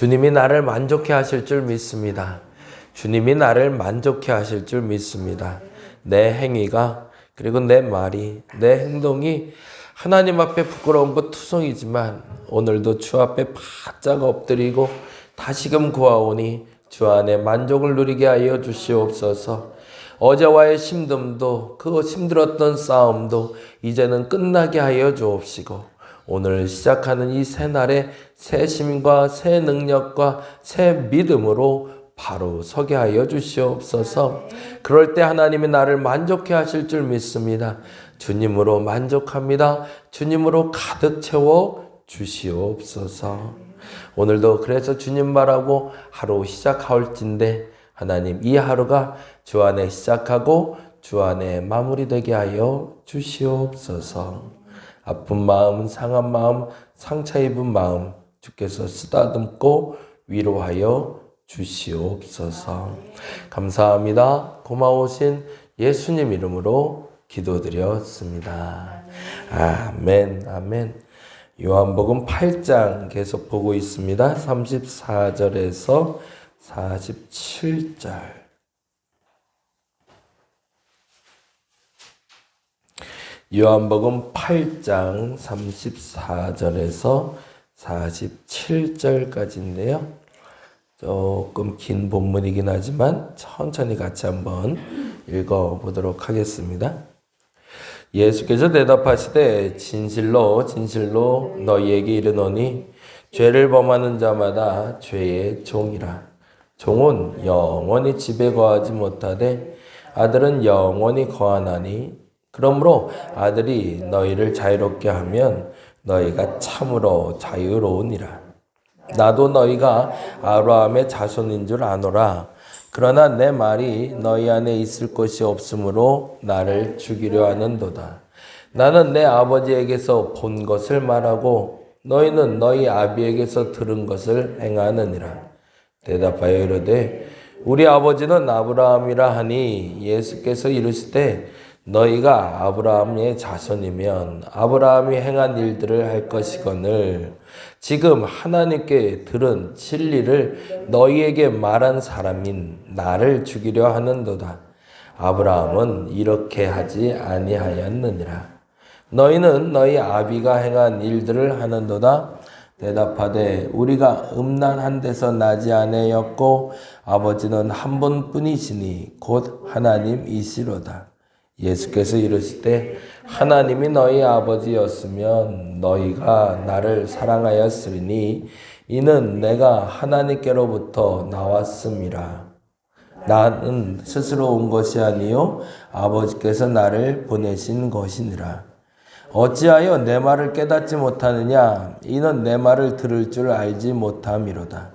주님이 나를 만족해 하실 줄 믿습니다. 주님이 나를 만족해 하실 줄 믿습니다. 내 행위가 그리고 내 말이 내 행동이 하나님 앞에 부끄러운 것 투성이지만 오늘도 주 앞에 바짝 엎드리고 다시금 구하오니 주 안에 만족을 누리게 하여 주시옵소서. 어제와의 힘듦도 그 힘들었던 싸움도 이제는 끝나게 하여 주옵시고 오늘 시작하는 이 새날에 새 힘과 새 능력과 새 믿음으로 바로 서게 하여 주시옵소서. 그럴 때 하나님이 나를 만족해 하실 줄 믿습니다. 주님으로 만족합니다. 주님으로 가득 채워 주시옵소서. 오늘도 그래서 주님 말하고 하루 시작할진데 하나님 이 하루가 주 안에 시작하고 주 안에 마무리되게 하여 주시옵소서. 아픈 마음, 상한 마음, 상처 입은 마음 주께서 쓰다듬고 위로하여 주시옵소서. 감사합니다. 고마우신 예수님 이름으로 기도드렸습니다. 아멘, 아멘. 요한복음 8장 계속 보고 있습니다. 34절에서 47절. 요한복음 8장 34절에서 47절까지인데요. 조금 긴 본문이긴 하지만 천천히 같이 한번 읽어보도록 하겠습니다. 예수께서 대답하시되 진실로 진실로 너희에게 이르노니 죄를 범하는 자마다 죄의 종이라. 종은 영원히 집에 거하지 못하되 아들은 영원히 거하나니 그러므로 아들이 너희를 자유롭게 하면 너희가 참으로 자유로우니라. 나도 너희가 아브라함의 자손인 줄 아노라. 그러나 내 말이 너희 안에 있을 것이 없으므로 나를 죽이려 하는도다. 나는 내 아버지에게서 본 것을 말하고 너희는 너희 아비에게서 들은 것을 행하느니라. 대답하여 이르되 우리 아버지는 아브라함이라 하니 예수께서 이르시되 너희가 아브라함의 자손이면 아브라함이 행한 일들을 할 것이거늘 지금 하나님께 들은 진리를 너희에게 말한 사람인 나를 죽이려 하는도다. 아브라함은 이렇게 하지 아니하였느니라. 너희는 너희 아비가 행한 일들을 하는도다. 대답하되 우리가 음란한 데서 나지 아니하였고 아버지는 한 분뿐이시니 곧 하나님이시로다. 예수께서 이르시되 하나님이 너희 아버지였으면 너희가 나를 사랑하였으리니 이는 내가 하나님께로부터 나왔음이라. 나는 스스로 온 것이 아니요 아버지께서 나를 보내신 것이니라. 어찌하여 내 말을 깨닫지 못하느냐? 이는 내 말을 들을 줄 알지 못함이로다.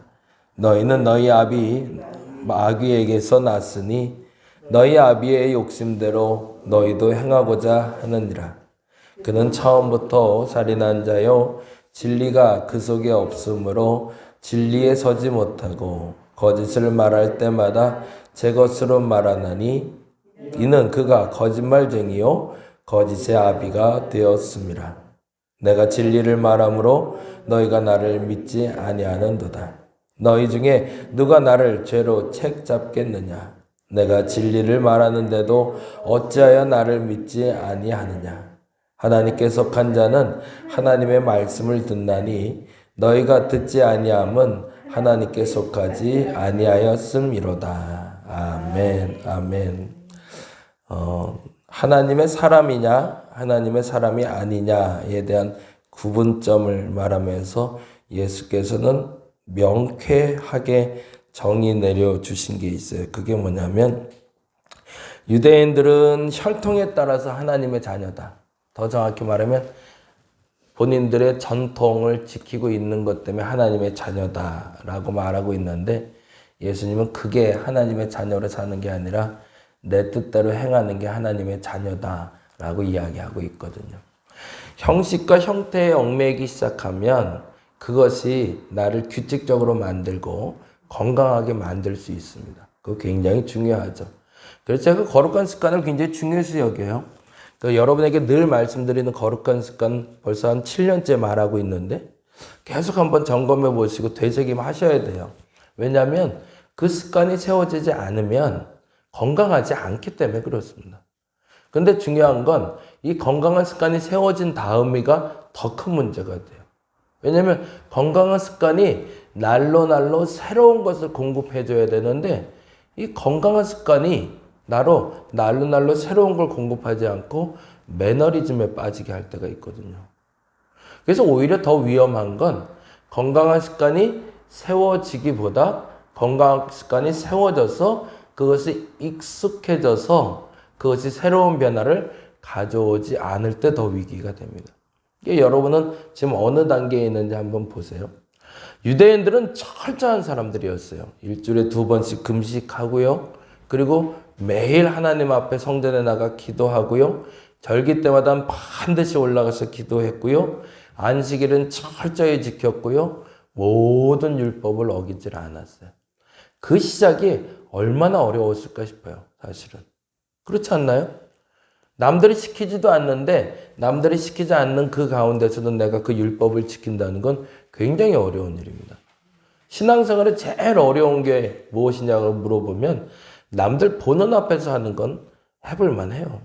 너희는 너희 아비 마귀에게서 났으니 너희 아비의 욕심대로 너희도 행하고자 하느니라. 그는 처음부터 살인한 자요 진리가 그 속에 없으므로 진리에 서지 못하고 거짓을 말할 때마다 제 것으로 말하나니 이는 그가 거짓말쟁이요 거짓의 아비가 되었음이라. 내가 진리를 말하므로 너희가 나를 믿지 아니하는도다. 너희 중에 누가 나를 죄로 책잡겠느냐? 내가 진리를 말하는데도 어찌하여 나를 믿지 아니하느냐? 하나님께 속한 자는 하나님의 말씀을 듣나니 너희가 듣지 아니함은 하나님께 속하지 아니하였음이로다. 아멘, 아멘. 하나님의 사람이냐, 하나님의 사람이 아니냐에 대한 구분점을 말하면서 예수께서는 명쾌하게 정의 내려주신 게 있어요. 그게 뭐냐면 유대인들은 혈통에 따라서 하나님의 자녀다. 더 정확히 말하면 본인들의 전통을 지키고 있는 것 때문에 하나님의 자녀다라고 말하고 있는데 예수님은 그게 하나님의 자녀로 사는 게 아니라 내 뜻대로 행하는 게 하나님의 자녀다라고 이야기하고 있거든요. 형식과 형태에 얽매이기 시작하면 그것이 나를 규칙적으로 만들고 건강하게 만들 수 있습니다. 그거 굉장히 중요하죠. 그래서 제가 거룩한 습관을 굉장히 중요시 여겨요. 여러분에게 늘 말씀드리는 거룩한 습관 벌써 한 7년째 말하고 있는데 계속 한번 점검해 보시고 되새김하셔야 돼요. 왜냐하면 그 습관이 세워지지 않으면 건강하지 않기 때문에 그렇습니다. 근데 중요한 건 이 건강한 습관이 세워진 다음이가 더 큰 문제가 돼요. 왜냐하면 건강한 습관이 날로 새로운 것을 공급해 줘야 되는데 이 건강한 습관이 날로 새로운 걸 공급하지 않고 매너리즘에 빠지게 할 때가 있거든요. 그래서 오히려 더 위험한 건 건강한 습관이 세워지기보다 건강한 습관이 세워져서 그것이 익숙해져서 그것이 새로운 변화를 가져오지 않을 때 더 위기가 됩니다. 여러분은 지금 어느 단계에 있는지 한번 보세요. 유대인들은 철저한 사람들이었어요. 일주일에 2번씩 금식하고요. 그리고 매일 하나님 앞에 성전에 나가 기도하고요. 절기 때마다 반드시 올라가서 기도했고요. 안식일은 철저히 지켰고요. 모든 율법을 어기질 않았어요. 그 시작이 얼마나 어려웠을까 싶어요. 사실은. 그렇지 않나요? 남들이 시키지도 않는데 남들이 시키지 않는 그 가운데서도 내가 그 율법을 지킨다는 건 굉장히 어려운 일입니다. 신앙생활에 제일 어려운 게 무엇이냐고 물어보면 남들 보는 앞에서 하는 건 해볼만 해요.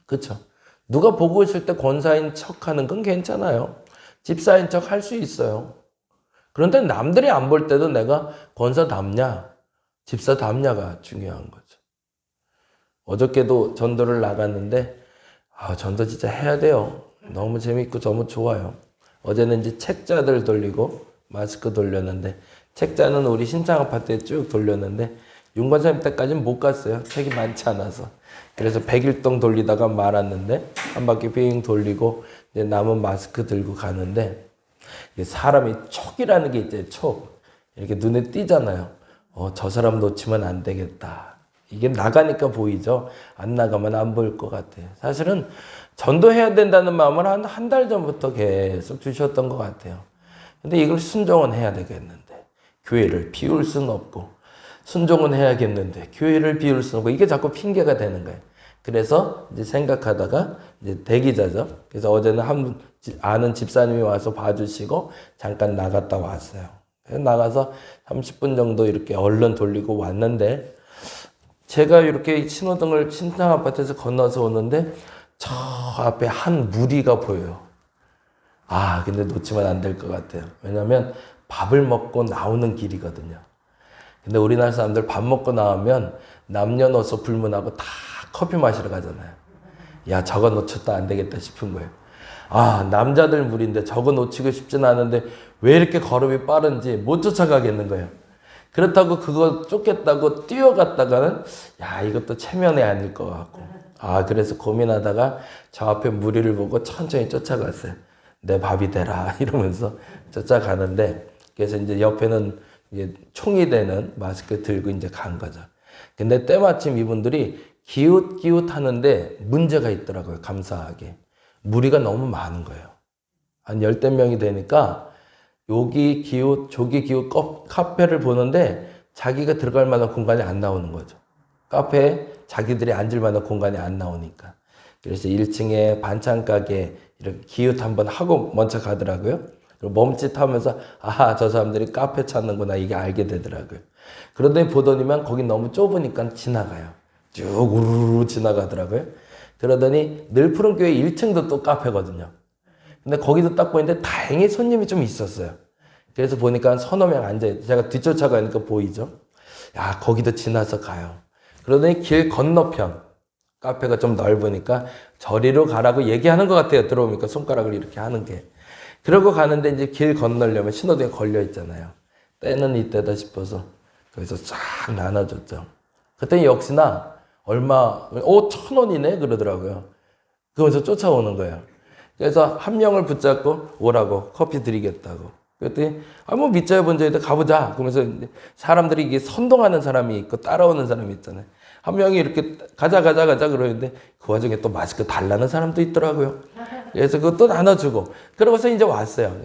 그렇죠? 누가 보고 있을 때 권사인 척 하는 건 괜찮아요. 집사인 척 할 수 있어요. 그런데 남들이 안 볼 때도 내가 권사답냐 집사답냐가 중요한 거죠. 어저께도 전도를 나갔는데 전도 진짜 해야 돼요. 너무 재밌고 너무 좋아요. 어제는 이제 책자들 돌리고 마스크 돌렸는데 책자는 우리 신창 아파트에 쭉 돌렸는데 윤관사님 때까지는 못 갔어요. 책이 많지 않아서. 그래서 백일동 돌리다가 말았는데 한 바퀴 빙 돌리고 이제 남은 마스크 들고 가는데 사람이 촉이라는 게 있죠. 촉. 이렇게 눈에 띄잖아요. 저 사람 놓치면 안 되겠다. 이게 나가니까 보이죠. 안 나가면 안 보일 것 같아요. 사실은 전도해야 된다는 마음을 한 달 전부터 계속 주셨던 것 같아요. 근데 이걸 순종은 해야 되겠는데 교회를 비울 수는 없고 순종은 해야겠는데 교회를 비울 수는 없고 이게 자꾸 핑계가 되는 거예요. 그래서 이제 생각하다가 이제 대기자죠. 그래서 어제는 아는 집사님이 와서 봐주시고 잠깐 나갔다 왔어요. 그래서 나가서 30분 정도 이렇게 얼른 돌리고 왔는데 제가 이렇게 신호등을 신당 아파트에서 건너서 오는데 저 앞에 한 무리가 보여요. 근데 놓치면 안 될 것 같아요. 왜냐면 밥을 먹고 나오는 길이거든요. 근데 우리나라 사람들 밥 먹고 나오면 남녀노소 불문하고 다 커피 마시러 가잖아요. 야, 저거 놓쳤다 안 되겠다 싶은 거예요. 남자들 무리인데 저거 놓치고 싶진 않은데 왜 이렇게 걸음이 빠른지 못 쫓아가겠는 거예요. 그렇다고 그거 쫓겠다고 뛰어갔다가는 이것도 체면이 아닐 것 같고 그래서 고민하다가 저 앞에 무리를 보고 천천히 쫓아갔어요. 내 밥이 되라 이러면서 쫓아가는데 그래서 이제 옆에는 이제 총이 되는 마스크 들고 이제 간 거죠. 근데 때마침 이분들이 기웃기웃 하는데 문제가 있더라고요. 감사하게. 무리가 너무 많은 거예요. 한 10대 명이 되니까 여기 기웃, 저기 기웃 카페를 보는데 자기가 들어갈 만한 공간이 안 나오는 거죠. 카페에 자기들이 앉을 만한 공간이 안 나오니까. 그래서 1층에 반찬 가게 이렇게 기웃 한번 하고 먼저 가더라고요. 그리고 멈칫하면서 저 사람들이 카페 찾는구나 이게 알게 되더라고요. 그러더니 보더니만 거기 너무 좁으니까 지나가요. 쭉 우르르 지나가더라고요. 그러더니 늘푸른교회 1층도 또 카페거든요. 근데 거기도 딱 보이는데 다행히 손님이 좀 있었어요. 그래서 보니까 서너 명 앉아있어요. 제가 뒤쫓아가니까 보이죠. 거기도 지나서 가요. 그러더니 길 건너편 카페가 좀 넓으니까 저리로 가라고 얘기하는 것 같아요. 들어오니까 손가락을 이렇게 하는 게. 그러고 가는데 이제 길 건너려면 신호등에 걸려 있잖아요. 때는 이때다 싶어서 거기서 쫙 나눠줬죠. 그때 역시나 1,000원이네 그러더라고요. 그러면서 쫓아오는 거예요. 그래서 한 명을 붙잡고 오라고 커피 드리겠다고. 그랬더니 밑자야 본자에다 가보자. 그러면서 사람들이 이게 선동하는 사람이 있고 따라오는 사람이 있잖아요. 한 명이 이렇게 가자 그러는데 그 와중에 또 마스크 달라는 사람도 있더라고요. 그래서 그것도 나눠주고 그러고서 이제 왔어요.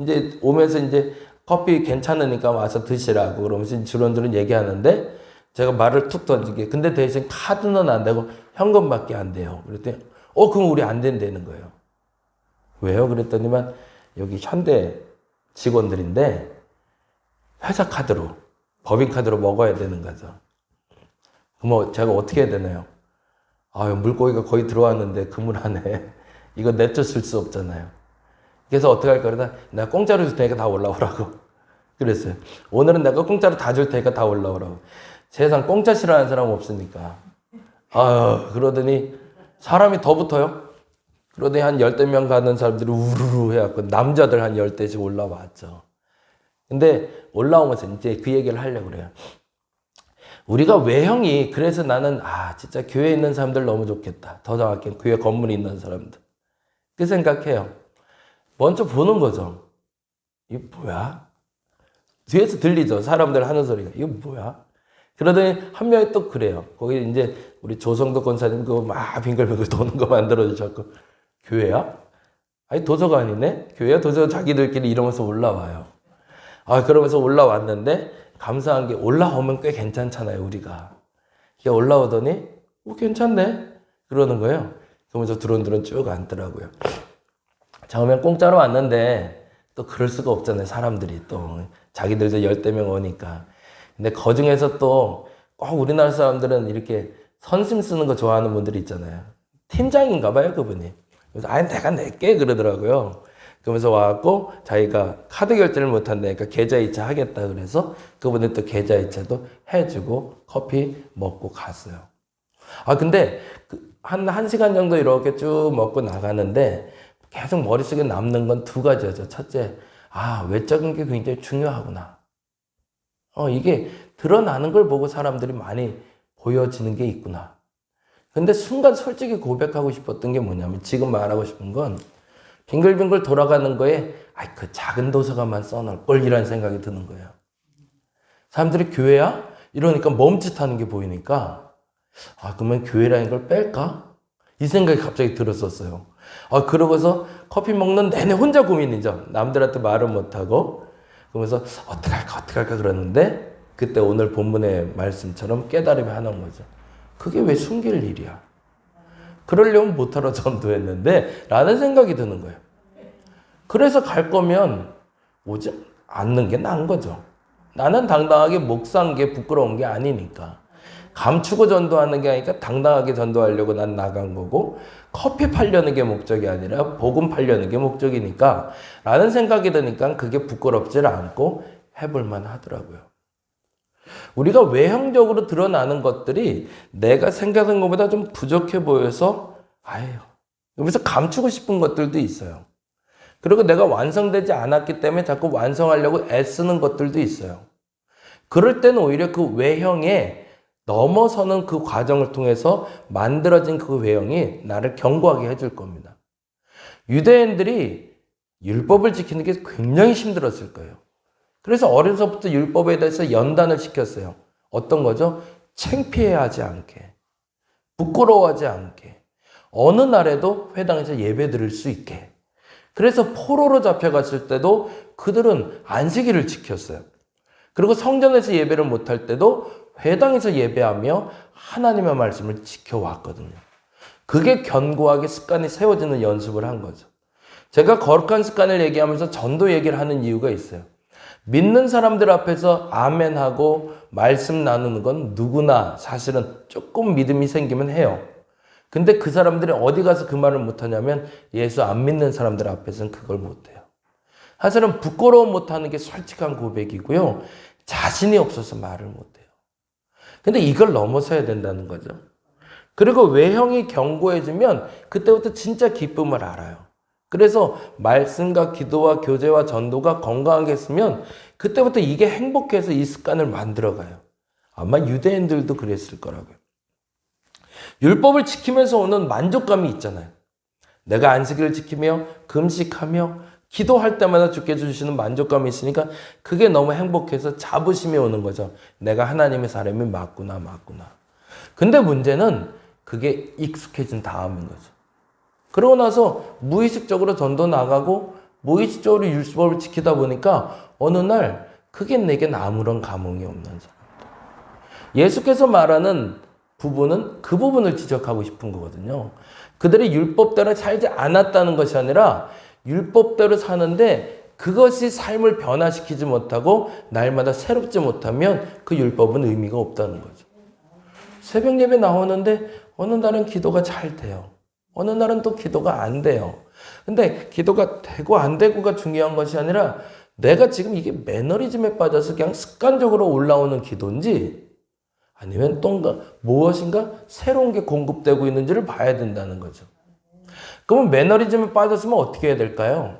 이제 오면서 이제 커피 괜찮으니까 와서 드시라고 그러면서 주런주런 얘기하는데 제가 말을 툭 던지게 근데 대신 카드는 안 되고 현금밖에 안 돼요. 그랬더니 그럼 우리 안 된다는 거예요. 왜요? 그랬더니만 여기 현대 직원들인데 회사 카드로, 법인카드로 먹어야 되는 거죠. 그럼 제가 어떻게 해야 되나요? 물고기가 거의 들어왔는데 그물 안에 이거 냅둬 쓸 수 없잖아요. 그래서 어떻게 할 거다? 내가 공짜로 줄 테니까 다 올라오라고. 그랬어요. 오늘은 내가 공짜로 다 줄 테니까 다 올라오라고. 세상 공짜 싫어하는 사람 없으니까. 그러더니 사람이 더 붙어요. 그러더니 한 10명 가는 사람들이 우르르 해갖고 남자들 한 10대씩 올라왔죠. 근데 올라오면서 이제 그 얘기를 하려고 그래요. 우리가 외형이, 그래서 나는 진짜 교회에 있는 사람들 너무 좋겠다. 더 정확히 교회 건물에 있는 사람들. 그 생각해요. 먼저 보는 거죠. 이거 뭐야? 뒤에서 들리죠. 사람들 하는 소리가. 이거 뭐야? 그러더니 한 명이 또 그래요. 거기 이제 우리 조성도 권사님 그거 막 빙글빙글 도는 거 만들어주셨고, 교회야? 아니 도서관이네? 교회야? 도서관 자기들끼리 이러면서 올라와요. 그러면서 올라왔는데 감사한 게 올라오면 꽤 괜찮잖아요, 우리가. 올라오더니 괜찮네? 그러는 거예요. 그러면서 두런두런 쭉 앉더라고요. 처음엔 공짜로 왔는데 또 그럴 수가 없잖아요, 사람들이 또. 자기들도 10대명 오니까. 근데 그중에서 또 꼭 우리나라 사람들은 이렇게 선심 쓰는 거 좋아하는 분들이 있잖아요. 팀장인가 봐요, 그분이. 그래서 내가 낼게 그러더라고요. 그러면서 와갖고 자기가 카드 결제를 못한다니까 계좌이체 하겠다 그래서 그분이 또 계좌이체도 해주고 커피 먹고 갔어요. 근데 한 시간 정도 이렇게 쭉 먹고 나가는데 계속 머릿속에 남는 건 두 가지였죠. 첫째, 외적인 게 굉장히 중요하구나. 이게 드러나는 걸 보고 사람들이 많이 보여지는 게 있구나. 근데 순간 솔직히 고백하고 싶었던 게 뭐냐면, 지금 말하고 싶은 건 빙글빙글 돌아가는 거에 그 작은 도서관만 써놓을 걸, 이라는 생각이 드는 거예요. 사람들이 교회야? 이러니까 멈칫하는 게 보이니까 그러면 교회라는 걸 뺄까? 이 생각이 갑자기 들었었어요. 그러고서 커피 먹는 내내 혼자 고민이죠. 남들한테 말은 못하고. 그러면서 어떡할까 그러는데 그때 오늘 본문의 말씀처럼 깨달음이 하나 온 거죠. 그게 왜 숨길 일이야? 그러려면 못하러 전도했는데 라는 생각이 드는 거예요. 그래서 갈 거면 오지 않는 게 나은 거죠. 나는 당당하게 목사한 게 부끄러운 게 아니니까. 감추고 전도하는 게 아니니까 당당하게 전도하려고 난 나간 거고, 커피 팔려는 게 목적이 아니라 복음 팔려는 게 목적이니까 라는 생각이 드니까 그게 부끄럽지 않고 해볼만 하더라고요. 우리가 외형적으로 드러나는 것들이 내가 생각한 것보다 좀 부족해 보여서 여기서 감추고 싶은 것들도 있어요. 그리고 내가 완성되지 않았기 때문에 자꾸 완성하려고 애쓰는 것들도 있어요. 그럴 때는 오히려 그 외형에 넘어서는 그 과정을 통해서 만들어진 그 외형이 나를 견고하게 해줄 겁니다. 유대인들이 율법을 지키는 게 굉장히 힘들었을 거예요. 그래서 어려서부터 율법에 대해서 연단을 시켰어요. 어떤 거죠? 창피해하지 않게, 부끄러워하지 않게, 어느 날에도 회당에서 예배 드릴 수 있게. 그래서 포로로 잡혀갔을 때도 그들은 안식일을 지켰어요. 그리고 성전에서 예배를 못할 때도 회당에서 예배하며 하나님의 말씀을 지켜왔거든요. 그게 견고하게 습관이 세워지는 연습을 한 거죠. 제가 거룩한 습관을 얘기하면서 전도 얘기를 하는 이유가 있어요. 믿는 사람들 앞에서 아멘하고 말씀 나누는 건 누구나 사실은 조금 믿음이 생기면 해요. 근데 그 사람들이 어디 가서 그 말을 못하냐면 예수 안 믿는 사람들 앞에서는 그걸 못해요. 사실은 부끄러움 못하는 게 솔직한 고백이고요. 자신이 없어서 말을 못해요. 근데 이걸 넘어서야 된다는 거죠. 그리고 외형이 견고해지면 그때부터 진짜 기쁨을 알아요. 그래서 말씀과 기도와 교제와 전도가 건강하게 했으면 그때부터 이게 행복해서 이 습관을 만들어가요. 아마 유대인들도 그랬을 거라고요. 율법을 지키면서 오는 만족감이 있잖아요. 내가 안식일을 지키며 금식하며 기도할 때마다 주께 주시는 만족감이 있으니까 그게 너무 행복해서 자부심이 오는 거죠. 내가 하나님의 사람이 맞구나. 근데 문제는 그게 익숙해진 다음인 거죠. 그러고 나서 무의식적으로 전도 나가고 무의식적으로 율법을 지키다 보니까 어느 날 그게 내겐 아무런 감흥이 없는 사람. 예수께서 말하는 부분은 그 부분을 지적하고 싶은 거거든요. 그들이 율법대로 살지 않았다는 것이 아니라 율법대로 사는데 그것이 삶을 변화시키지 못하고 날마다 새롭지 못하면 그 율법은 의미가 없다는 거죠. 새벽 예배 나오는데 어느 날은 기도가 잘 돼요. 어느 날은 또 기도가 안 돼요. 근데 기도가 되고 안 되고가 중요한 것이 아니라 내가 지금 이게 매너리즘에 빠져서 그냥 습관적으로 올라오는 기도인지 아니면 또 무엇인가 새로운 게 공급되고 있는지를 봐야 된다는 거죠. 그러면 매너리즘에 빠졌으면 어떻게 해야 될까요?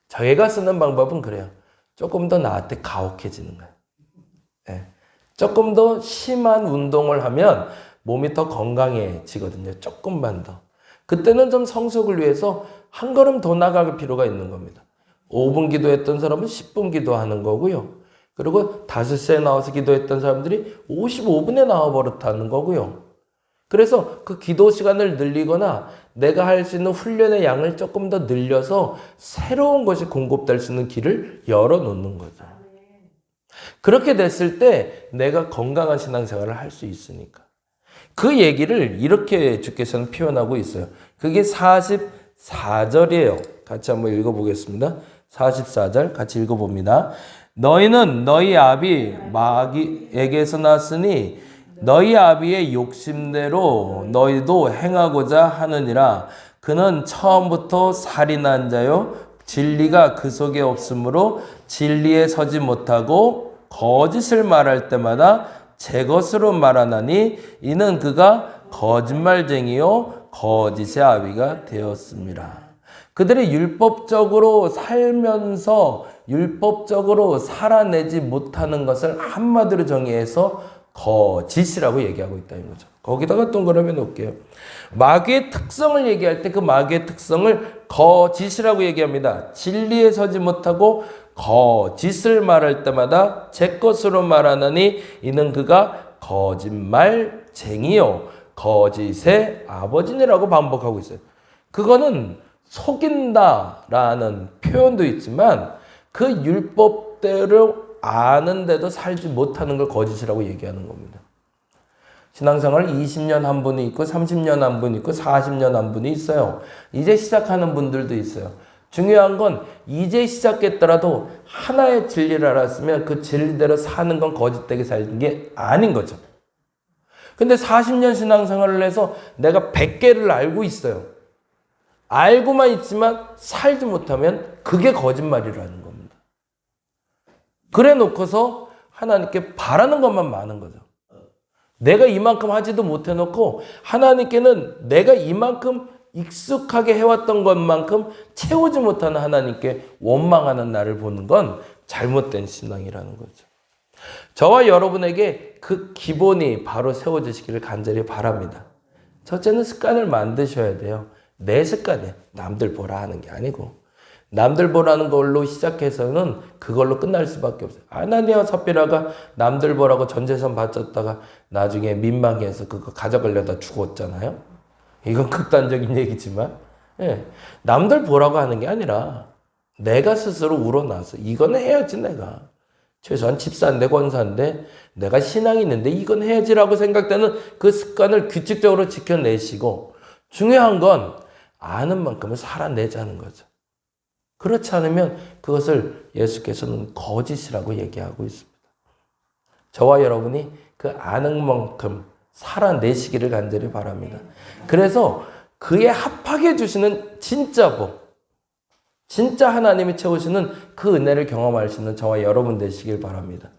저희가 쓰는 방법은 그래요. 조금 더 나한테 가혹해지는 거예요. 네. 조금 더 심한 운동을 하면 몸이 더 건강해지거든요. 조금만 더. 그때는 좀 성숙을 위해서 한 걸음 더 나갈 필요가 있는 겁니다. 5분 기도했던 사람은 10분 기도하는 거고요. 그리고 5시에 나와서 기도했던 사람들이 55분에 나와버렸다는 거고요. 그래서 그 기도 시간을 늘리거나 내가 할 수 있는 훈련의 양을 조금 더 늘려서 새로운 것이 공급될 수 있는 길을 열어놓는 거죠. 그렇게 됐을 때 내가 건강한 신앙생활을 할 수 있으니까. 그 얘기를 이렇게 주께서는 표현하고 있어요. 그게 44절이에요. 같이 한번 읽어보겠습니다. 44절 같이 읽어봅니다. 너희는 너희 아비 마귀에게서 났으니 너희 아비의 욕심대로 너희도 행하고자 하느니라. 그는 처음부터 살인한 자요 진리가 그 속에 없으므로 진리에 서지 못하고 거짓을 말할 때마다 제 것으로 말하나니 이는 그가 거짓말쟁이요 거짓의 아비가 되었습니다. 그들이 율법적으로 살면서 율법적으로 살아내지 못하는 것을 한마디로 정의해서 거짓이라고 얘기하고 있다는 거죠. 거기다가 동그라미 놓을게요. 마귀의 특성을 얘기할 때 그 마귀의 특성을 거짓이라고 얘기합니다. 진리에 서지 못하고 거짓을 말할 때마다 제 것으로 말하느니 이는 그가 거짓말쟁이요 거짓의 아버지니라고 반복하고 있어요. 그거는 속인다라는 표현도 있지만 그 율법대로 아는데도 살지 못하는 걸 거짓이라고 얘기하는 겁니다. 신앙생활 20년 한 분이 있고 30년 한 분이 있고 40년 한 분이 있어요. 이제 시작하는 분들도 있어요. 중요한 건 이제 시작했더라도 하나의 진리를 알았으면 그 진리대로 사는 건 거짓되게 사는 게 아닌 거죠. 근데 40년 신앙생활을 해서 내가 100개를 알고 있어요. 알고만 있지만 살지 못하면 그게 거짓말이라는 겁니다. 그래 놓고서 하나님께 바라는 것만 많은 거죠. 내가 이만큼 하지도 못해 놓고 하나님께는 내가 이만큼 익숙하게 해왔던 것만큼 채우지 못하는 하나님께 원망하는 나를 보는 건 잘못된 신앙이라는 거죠. 저와 여러분에게 그 기본이 바로 세워지시기를 간절히 바랍니다. 첫째는 습관을 만드셔야 돼요. 내 습관이에요. 남들 보라 하는 게 아니고. 남들 보라는 걸로 시작해서는 그걸로 끝날 수밖에 없어요. 아나니아와 삽비라가 남들 보라고 전 재산 바쳤다가 나중에 민망해서 그거 가져가려다 죽었잖아요. 이건 극단적인 얘기지만 남들 보라고 하는 게 아니라 내가 스스로 우러나서 이건 해야지 내가. 최소한 집사인데 권사인데 내가 신앙이 있는데 이건 해야지라고 생각되는 그 습관을 규칙적으로 지켜내시고 중요한 건 아는 만큼은 살아내자는 거죠. 그렇지 않으면 그것을 예수께서는 거짓이라고 얘기하고 있습니다. 저와 여러분이 그 아는 만큼 살아내시기를 간절히 바랍니다. 그래서 그에 합하게 주시는 진짜 복, 진짜 하나님이 채우시는 그 은혜를 경험할 수 있는 저와 여러분 되시길 바랍니다.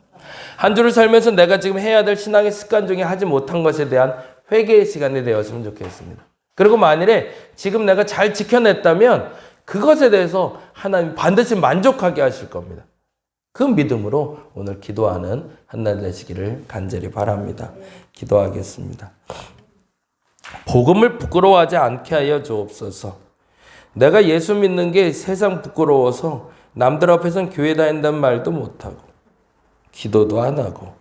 한 주를 살면서 내가 지금 해야 될 신앙의 습관 중에 하지 못한 것에 대한 회개의 시간이 되었으면 좋겠습니다. 그리고 만일에 지금 내가 잘 지켜냈다면 그것에 대해서 하나님 반드시 만족하게 하실 겁니다. 그 믿음으로 오늘 기도하는 한날 되시기를 간절히 바랍니다. 기도하겠습니다. 복음을 부끄러워하지 않게 하여 주옵소서. 내가 예수 믿는 게 세상 부끄러워서 남들 앞에서는 교회 다닌다는 말도 못하고 기도도 안 하고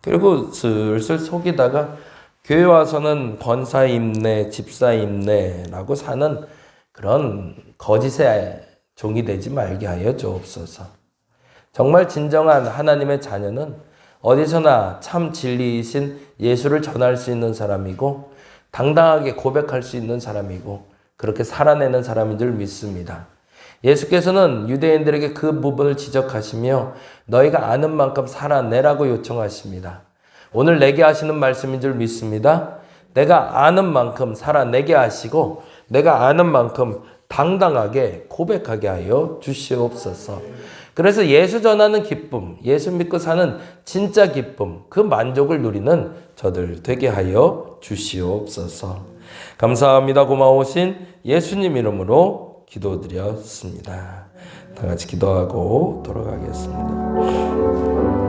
그리고 슬슬 속이다가 교회 와서는 권사 임내, 집사 임내라고 사는 그런 거짓의 종이 되지 말게 하여 주옵소서. 정말 진정한 하나님의 자녀는 어디서나 참 진리이신 예수를 전할 수 있는 사람이고 당당하게 고백할 수 있는 사람이고 그렇게 살아내는 사람인 줄 믿습니다. 예수께서는 유대인들에게 그 부분을 지적하시며 너희가 아는 만큼 살아내라고 요청하십니다. 오늘 내게 하시는 말씀인 줄 믿습니다. 내가 아는 만큼 살아내게 하시고 내가 아는 만큼 당당하게 고백하게 하여 주시옵소서. 그래서 예수 전하는 기쁨, 예수 믿고 사는 진짜 기쁨, 그 만족을 누리는 저들 되게 하여 주시옵소서. 감사합니다. 고마우신 예수님 이름으로 기도드렸습니다. 다 같이 기도하고 돌아가겠습니다.